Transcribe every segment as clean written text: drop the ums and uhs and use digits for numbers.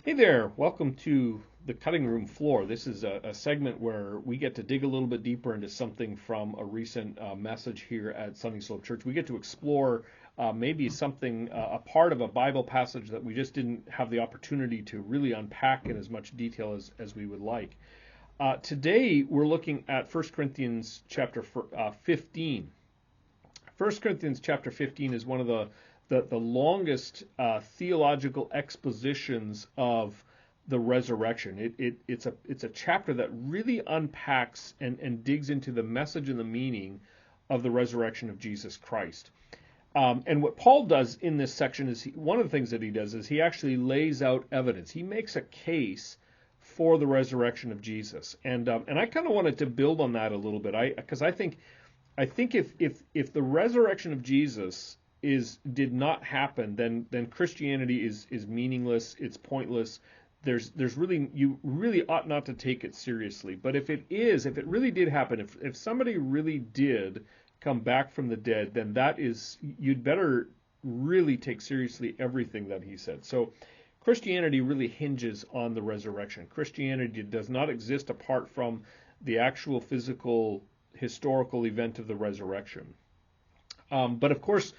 Hey there, welcome to the cutting room floor. This is a segment where we get to dig a little bit deeper into something from a recent message here at Sunny Slope Church. We get to explore maybe something, a part of a Bible passage that we just didn't have the opportunity to really unpack in as much detail as we would like. Today we're looking at 1 Corinthians chapter 15. 1 Corinthians chapter 15 is one of the longest theological expositions of the resurrection. It's a chapter that really unpacks and digs into the message and the meaning of the resurrection of Jesus Christ. And what Paul does in this section is one of the things that he does is he actually lays out evidence. He makes a case for the resurrection of Jesus, and I kind of wanted to build on that a little bit. Because I think if the resurrection of Jesus did not happen, then Christianity is meaningless. It's pointless. There's really, you really ought not to take it seriously. But if it really did happen, if somebody really did come back from the dead, then you'd better really take seriously everything that he said. So Christianity really hinges on the resurrection. Christianity does not exist apart from the actual physical historical event of the resurrection. But of course,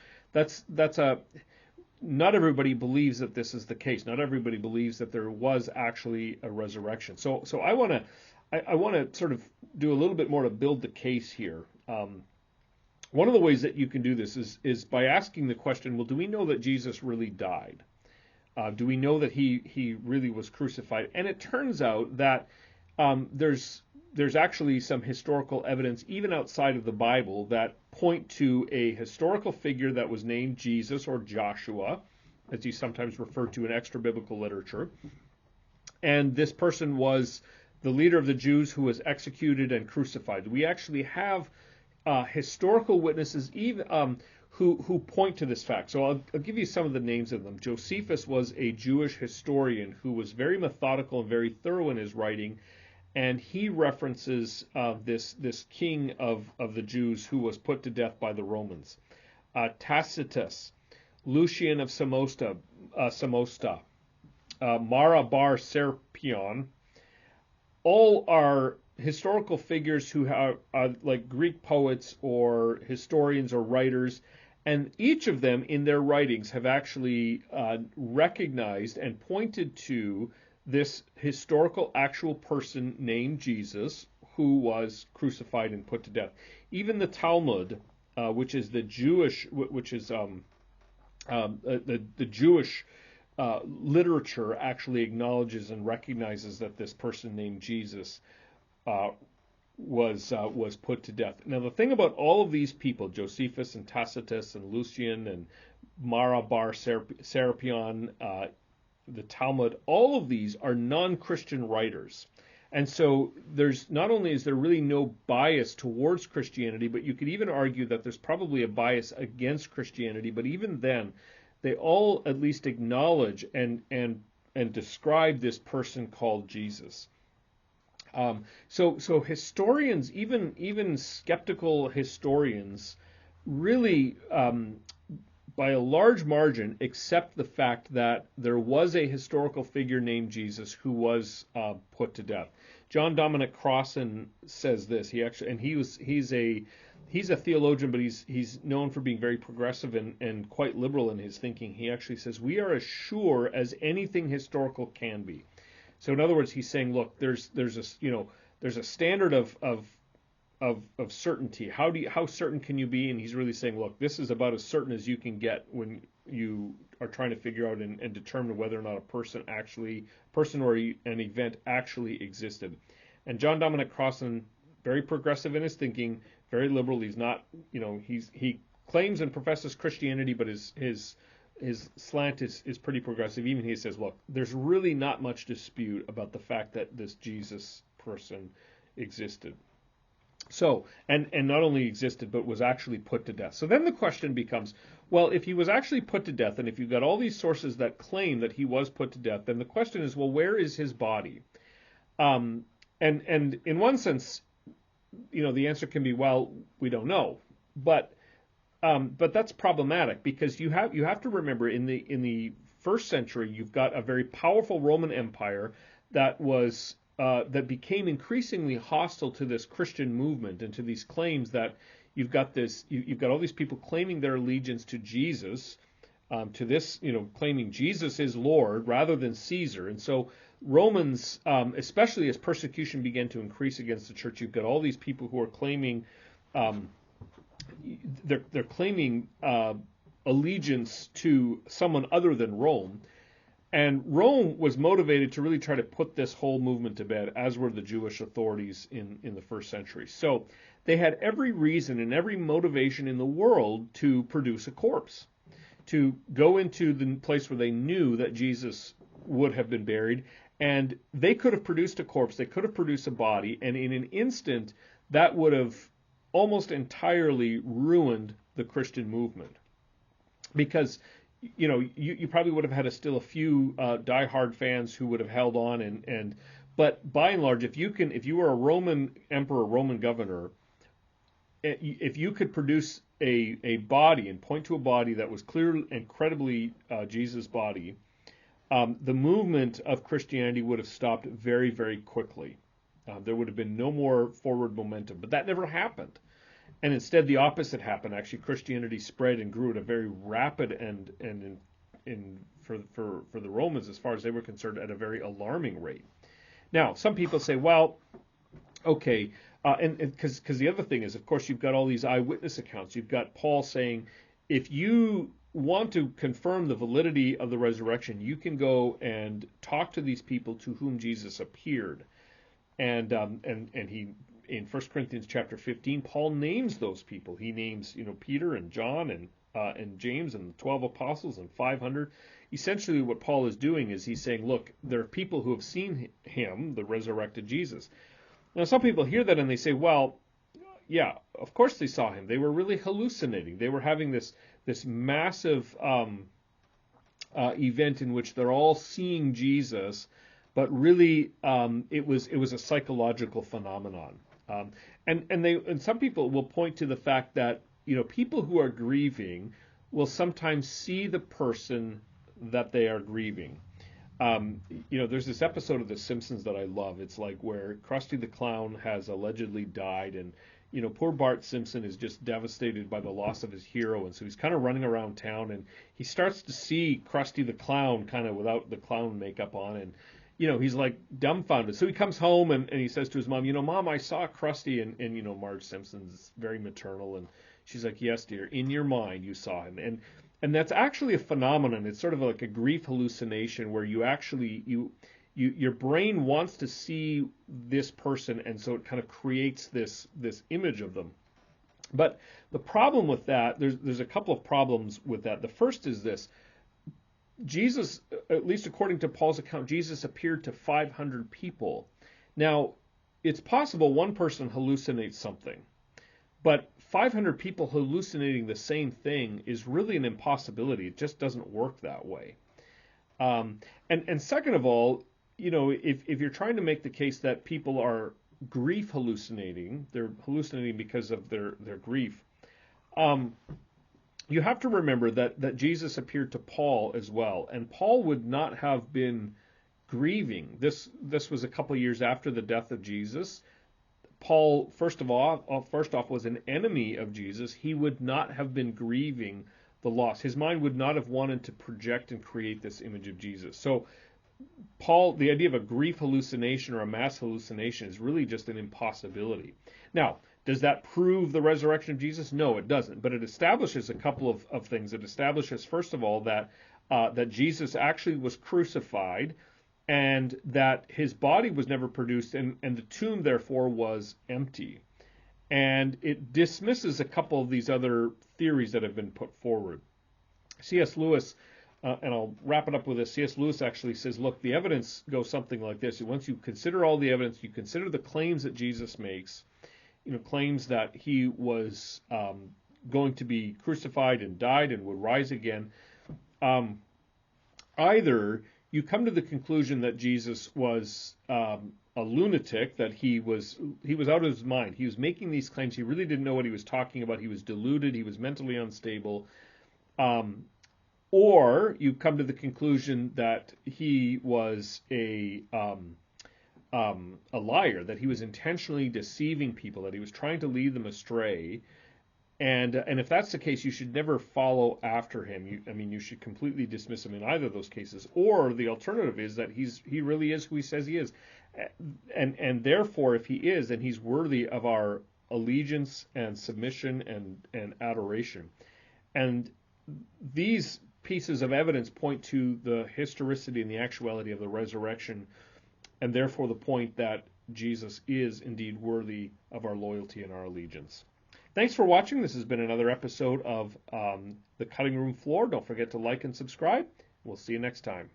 not everybody believes that this is the case. Not everybody believes that there was actually a resurrection. So I want to sort of do a little bit more to build the case here. One of the ways that you can do this is by asking the question, well, do we know that Jesus really died? Do we know that he really was crucified? And it turns out that there's actually some historical evidence, even outside of the Bible, that point to a historical figure that was named Jesus, or Joshua, as he's sometimes referred to in extra biblical literature. And this person was the leader of the Jews who was executed and crucified. We actually have historical witnesses even who point to this fact. So I'll give you some of the names of them. Josephus was a Jewish historian who was very methodical and very thorough in his writing, and he references this king of the Jews who was put to death by the Romans. Tacitus, Lucian of Samosta, Mara bar Serpion, all are historical figures who are like Greek poets or historians or writers, and each of them in their writings have actually recognized and pointed to this historical actual person named Jesus who was crucified and put to death. Even the Talmud, which is the Jewish literature, actually acknowledges and recognizes that this person named Jesus was put to death. Now, the thing about all of these people, Josephus and Tacitus and Lucian and Mara bar Serapion, the Talmud, all of these are non-Christian writers. And so there's not only is there really no bias towards Christianity, but you could even argue that there's probably a bias against Christianity. But even then, they all at least acknowledge and describe this person called Jesus. So historians, even skeptical historians, really by a large margin accept the fact that there was a historical figure named Jesus who was put to death. John Dominic Crossan says this. He's a theologian, but he's known for being very progressive and quite liberal in his thinking. He actually says, we are as sure as anything historical can be. So in other words, he's saying, look, there's a standard of certainty. How certain can you be? And he's really saying, look, this is about as certain as you can get when you are trying to figure out and determine whether or not a person or an event actually existed. And John Dominic Crossan, very progressive in his thinking, very liberal. He's not, he claims and professes Christianity, but his slant is pretty progressive. Even he says, look, there's really not much dispute about the fact that this Jesus person existed. So, and not only existed, but was actually put to death. So then the question becomes, well, if he was actually put to death, and if you've got all these sources that claim that he was put to death, then the question is, well, where is his body? And in one sense, the answer can be, well, we don't know. But that's problematic, because you have to remember in the first century, you've got a very powerful Roman Empire that was that became increasingly hostile to this Christian movement and to these claims that you've got all these people claiming their allegiance to Jesus, to this, claiming Jesus is Lord rather than Caesar. And so Romans, especially as persecution began to increase against the church, you've got all these people who are claiming they're claiming allegiance to someone other than Rome. And Rome was motivated to really try to put this whole movement to bed, as were the Jewish authorities in the first century. So they had every reason and every motivation in the world to produce a corpse, to go into the place where they knew that Jesus would have been buried. And they could have produced a corpse, they could have produced a body, and in an instant, that would have almost entirely ruined the Christian movement. Because you probably would have had still a few diehard fans who would have held on, but by and large, if you were a Roman emperor, Roman governor, if you could produce a body and point to a body that was clearly incredibly Jesus' body, the movement of Christianity would have stopped very, very quickly. There would have been no more forward momentum, but that never happened. And instead, the opposite happened. Actually, Christianity spread and grew at a very rapid and for the Romans, as far as they were concerned, at a very alarming rate. Now, some people say, well, okay, and because the other thing is, of course, you've got all these eyewitness accounts. You've got Paul saying, if you want to confirm the validity of the resurrection, you can go and talk to these people to whom Jesus appeared, and he. In 1 Corinthians chapter 15, Paul names those people. He names, Peter and John and James and the 12 apostles and 500. Essentially, what Paul is doing is he's saying, look, there are people who have seen him, the resurrected Jesus. Now, some people hear that and they say, well, yeah, of course they saw him. They were really hallucinating. They were having this massive event in which they're all seeing Jesus, but really it was a psychological phenomenon. And some people will point to the fact that people who are grieving will sometimes see the person that they are grieving. There's this episode of The Simpsons that I love. It's like where Krusty the Clown has allegedly died, and poor Bart Simpson is just devastated by the loss of his hero, and so he's kind of running around town, and he starts to see Krusty the Clown kind of without the clown makeup on, and he's like dumbfounded. So he comes home and he says to his mom, Mom, I saw Krusty. And Marge Simpson's very maternal. And she's like, yes, dear, in your mind you saw him. And that's actually a phenomenon. It's sort of like a grief hallucination where you actually, your brain wants to see this person. And so it kind of creates this image of them. But the problem with that, there's a couple of problems with that. The first is this. Jesus, at least according to Paul's account, Jesus appeared to 500 people. Now, it's possible one person hallucinates something, but 500 people hallucinating the same thing is really an impossibility. It just doesn't work that way. And second of all, if you're trying to make the case that people are grief hallucinating, they're hallucinating because of their grief. You have to remember that Jesus appeared to Paul as well, and Paul would not have been grieving. This was a couple of years after the death of Jesus. Paul, first off, was an enemy of Jesus. He would not have been grieving the loss. His mind would not have wanted to project and create this image of Jesus. So Paul, the idea of a grief hallucination or a mass hallucination is really just an impossibility. Now, does that prove the resurrection of Jesus? No, it doesn't. But it establishes a couple of things. It establishes, first of all, that Jesus actually was crucified and that his body was never produced, and the tomb, therefore, was empty. And it dismisses a couple of these other theories that have been put forward. C.S. Lewis, and I'll wrap it up with this, C.S. Lewis actually says, look, the evidence goes something like this. Once you consider all the evidence, you consider the claims that Jesus makes, claims that he was going to be crucified and died and would rise again. Either you come to the conclusion that Jesus was a lunatic, that he was out of his mind. He was making these claims. He really didn't know what he was talking about. He was deluded. He was mentally unstable. or you come to the conclusion that he was a liar, that he was intentionally deceiving people, that he was trying to lead them astray. And if that's the case, you should never follow after him. You should completely dismiss him in either of those cases. Or the alternative is that he really is who he says he is, and therefore, if he is, then he's worthy of our allegiance and submission and adoration. And these pieces of evidence point to the historicity and the actuality of the resurrection, and therefore the point that Jesus is indeed worthy of our loyalty and our allegiance. Thanks for watching. This has been another episode of The Cutting Room Floor. Don't forget to like and subscribe. We'll see you next time.